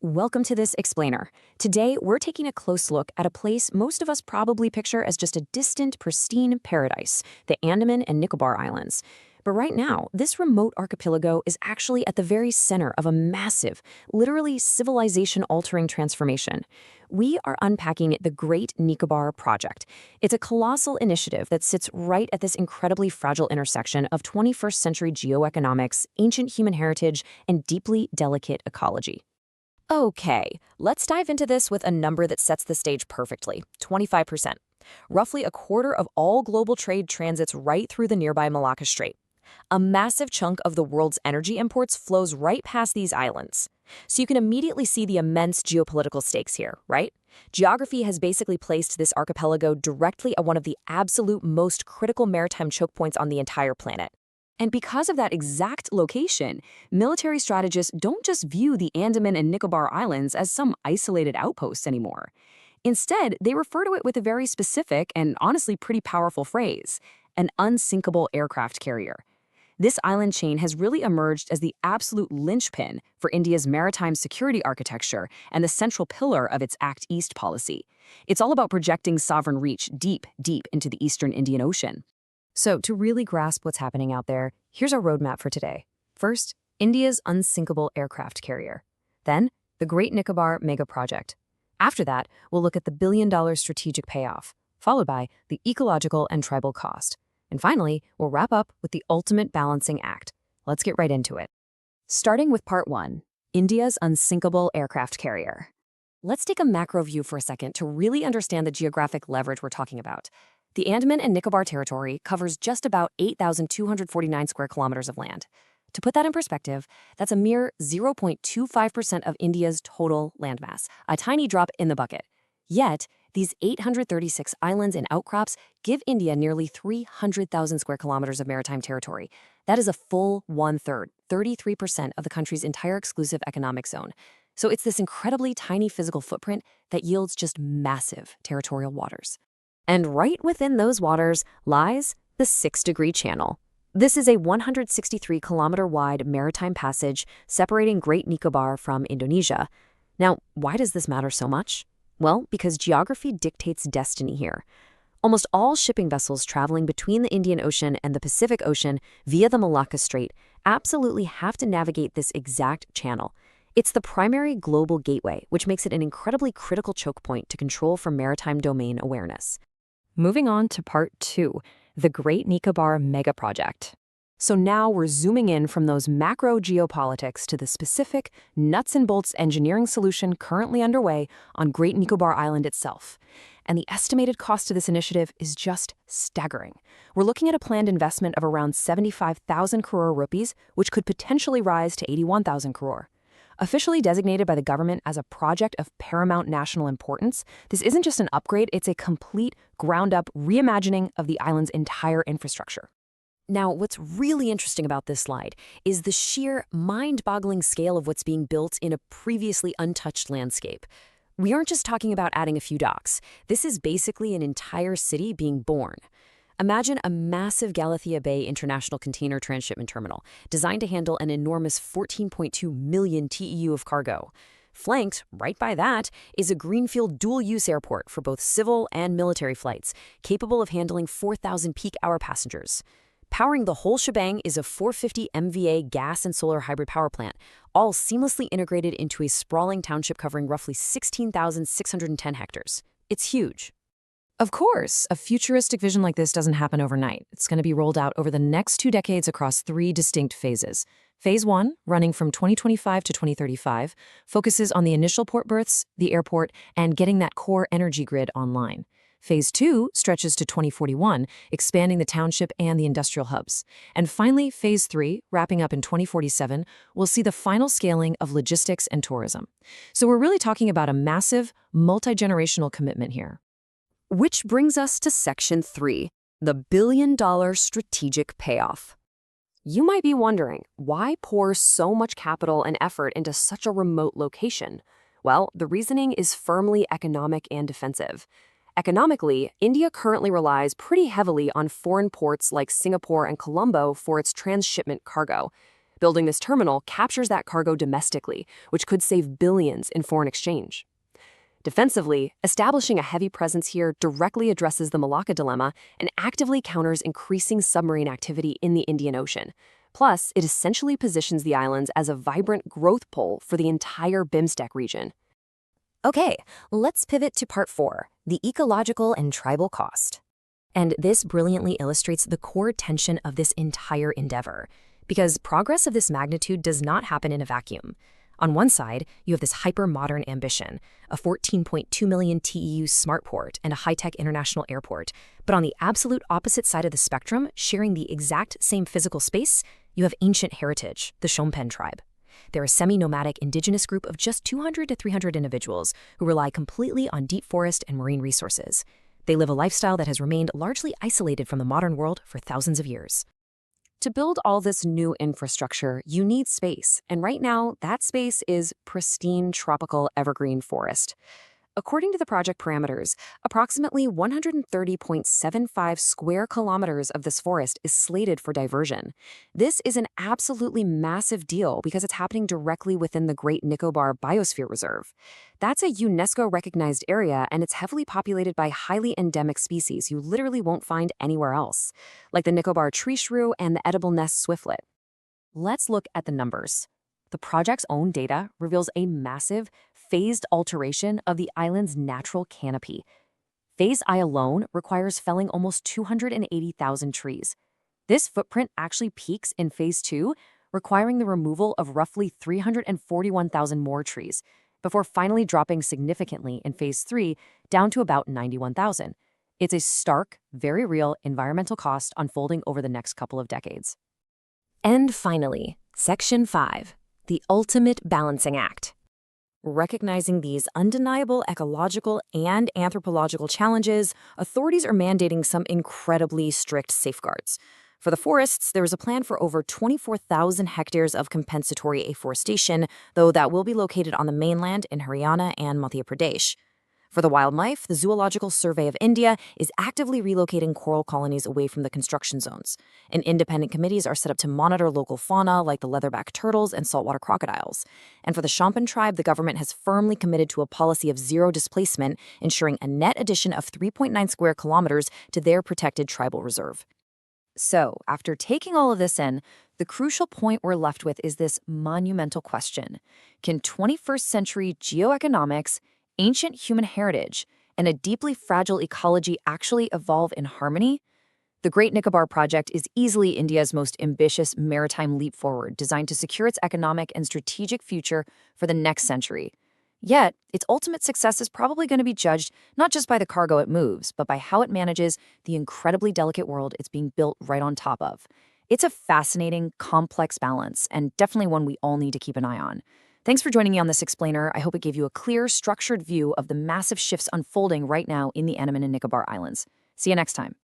Welcome to this explainer. Today, we're taking a close look at a place most of us probably picture as just a distant, pristine paradise, the Andaman and Nicobar Islands. But right now, this remote archipelago is actually at the very center of a massive, literally civilization-altering transformation. We are unpacking the Great Nicobar Project. It's a colossal initiative that sits right at this incredibly fragile intersection of 21st century geoeconomics, ancient human heritage, and deeply delicate ecology. Okay, let's dive into this with a number that sets the stage perfectly, 25%. Roughly a quarter of all global trade transits right through the nearby Malacca Strait. A massive chunk of the world's energy imports flows right past these islands. So you can immediately see the immense geopolitical stakes here, right? Geography has basically placed this archipelago directly at one of the absolute most critical maritime choke points on the entire planet. And because of that exact location, military strategists don't just view the Andaman and Nicobar Islands as some isolated outposts anymore. Instead, they refer to it with a very specific and honestly pretty powerful phrase, an unsinkable aircraft carrier. This island chain has really emerged as the absolute linchpin for India's maritime security architecture and the central pillar of its Act East policy. It's all about projecting sovereign reach deep, deep into the eastern Indian Ocean. So, to really grasp what's happening out there, here's our roadmap for today. First, India's unsinkable aircraft carrier. Then, the Great Nicobar Mega Project. After that, we'll look at the billion-dollar strategic payoff, followed by the ecological and tribal cost. And finally, we'll wrap up with the ultimate balancing act. Let's get right into it. Starting with Part 1, India's unsinkable aircraft carrier. Let's take a macro view for a second to really understand the geographic leverage we're talking about. The Andaman and Nicobar territory covers just about 8,249 square kilometers of land. To put that in perspective, that's a mere 0.25% of India's total landmass, a tiny drop in the bucket. Yet, these 836 islands and outcrops give India nearly 300,000 square kilometers of maritime territory. That is a full one-third, 33% of the country's entire exclusive economic zone. So it's this incredibly tiny physical footprint that yields just massive territorial waters. And right within those waters lies the 6-degree channel. This is a 163-kilometer-wide maritime passage separating Great Nicobar from Indonesia. Now, why does this matter so much? Well, because geography dictates destiny here. Almost all shipping vessels traveling between the Indian Ocean and the Pacific Ocean via the Malacca Strait absolutely have to navigate this exact channel. It's the primary global gateway, which makes it an incredibly critical choke point to control for maritime domain awareness. Moving on to Part 2, the Great Nicobar Mega Project. So now we're zooming in from those macro geopolitics to the specific nuts and bolts engineering solution currently underway on Great Nicobar Island itself. And the estimated cost of this initiative is just staggering. We're looking at a planned investment of around 75,000 crore rupees, which could potentially rise to 81,000 crore. Officially designated by the government as a project of paramount national importance, this isn't just an upgrade, it's a complete, ground-up reimagining of the island's entire infrastructure. Now, what's really interesting about this slide is the sheer mind-boggling scale of what's being built in a previously untouched landscape. We aren't just talking about adding a few docks. This is basically an entire city being born. Imagine a massive Galathea Bay International Container Transshipment Terminal, designed to handle an enormous 14.2 million TEU of cargo. Flanked, right by that, is a greenfield dual-use airport for both civil and military flights, capable of handling 4,000 peak-hour passengers. Powering the whole shebang is a 450 MVA gas and solar hybrid power plant, all seamlessly integrated into a sprawling township covering roughly 16,610 hectares. It's huge. Of course, a futuristic vision like this doesn't happen overnight. It's going to be rolled out over the next 2 decades across 3 distinct phases. Phase 1, running from 2025 to 2035, focuses on the initial port berths, the airport, and getting that core energy grid online. Phase 2 stretches to 2041, expanding the township and the industrial hubs. And finally, Phase 3, wrapping up in 2047, will see the final scaling of logistics and tourism. So we're really talking about a massive, multi-generational commitment here. Which brings us to Section 3, the billion-dollar strategic payoff. You might be wondering, why pour so much capital and effort into such a remote location? Well, the reasoning is firmly economic and defensive. Economically, India currently relies pretty heavily on foreign ports like Singapore and Colombo for its transshipment cargo. Building this terminal captures that cargo domestically, which could save billions in foreign exchange. Defensively, establishing a heavy presence here directly addresses the Malacca dilemma and actively counters increasing submarine activity in the Indian Ocean. Plus, it essentially positions the islands as a vibrant growth pole for the entire BIMSTEC region. Okay, let's pivot to part 4, the ecological and tribal cost. And this brilliantly illustrates the core tension of this entire endeavor, because progress of this magnitude does not happen in a vacuum. On one side, you have this hyper-modern ambition, a 14.2 million TEU smart port and a high-tech international airport. But on the absolute opposite side of the spectrum, sharing the exact same physical space, you have ancient heritage, the Shompen tribe. They're a semi-nomadic indigenous group of just 200 to 300 individuals who rely completely on deep forest and marine resources. They live a lifestyle that has remained largely isolated from the modern world for thousands of years. To build all this new infrastructure, you need space, and right now, that space is pristine tropical evergreen forest. According to the project parameters, approximately 130.75 square kilometers of this forest is slated for diversion. This is an absolutely massive deal because it's happening directly within the Great Nicobar Biosphere Reserve. That's a UNESCO-recognized area, and it's heavily populated by highly endemic species you literally won't find anywhere else, like the Nicobar tree shrew and the edible nest swiftlet. Let's look at the numbers. The project's own data reveals a massive, phased alteration of the island's natural canopy. Phase I alone requires felling almost 280,000 trees. This footprint actually peaks in Phase 2, requiring the removal of roughly 341,000 more trees, before finally dropping significantly in Phase 3 down to about 91,000. It's a stark, very real environmental cost unfolding over the next couple of decades. And finally, Section 5. The ultimate balancing act. Recognizing these undeniable ecological and anthropological challenges, authorities are mandating some incredibly strict safeguards. For the forests, there is a plan for over 24,000 hectares of compensatory afforestation, though that will be located on the mainland in Haryana and Madhya Pradesh. For the wildlife, the Zoological Survey of India is actively relocating coral colonies away from the construction zones, and independent committees are set up to monitor local fauna like the leatherback turtles and saltwater crocodiles. And for the Shompen tribe, the government has firmly committed to a policy of zero displacement, ensuring a net addition of 3.9 square kilometers to their protected tribal reserve. So, after taking all of this in, the crucial point we're left with is this monumental question. Can 21st century geoeconomics, ancient human heritage, and a deeply fragile ecology actually evolve in harmony? The Great Nicobar project is easily India's most ambitious maritime leap forward, designed to secure its economic and strategic future for the next century. Yet, its ultimate success is probably going to be judged not just by the cargo it moves, but by how it manages the incredibly delicate world it's being built right on top of. It's a fascinating, complex balance, and definitely one we all need to keep an eye on. Thanks for joining me on this explainer. I hope it gave you a clear, structured view of the massive shifts unfolding right now in the Andaman and Nicobar Islands. See you next time.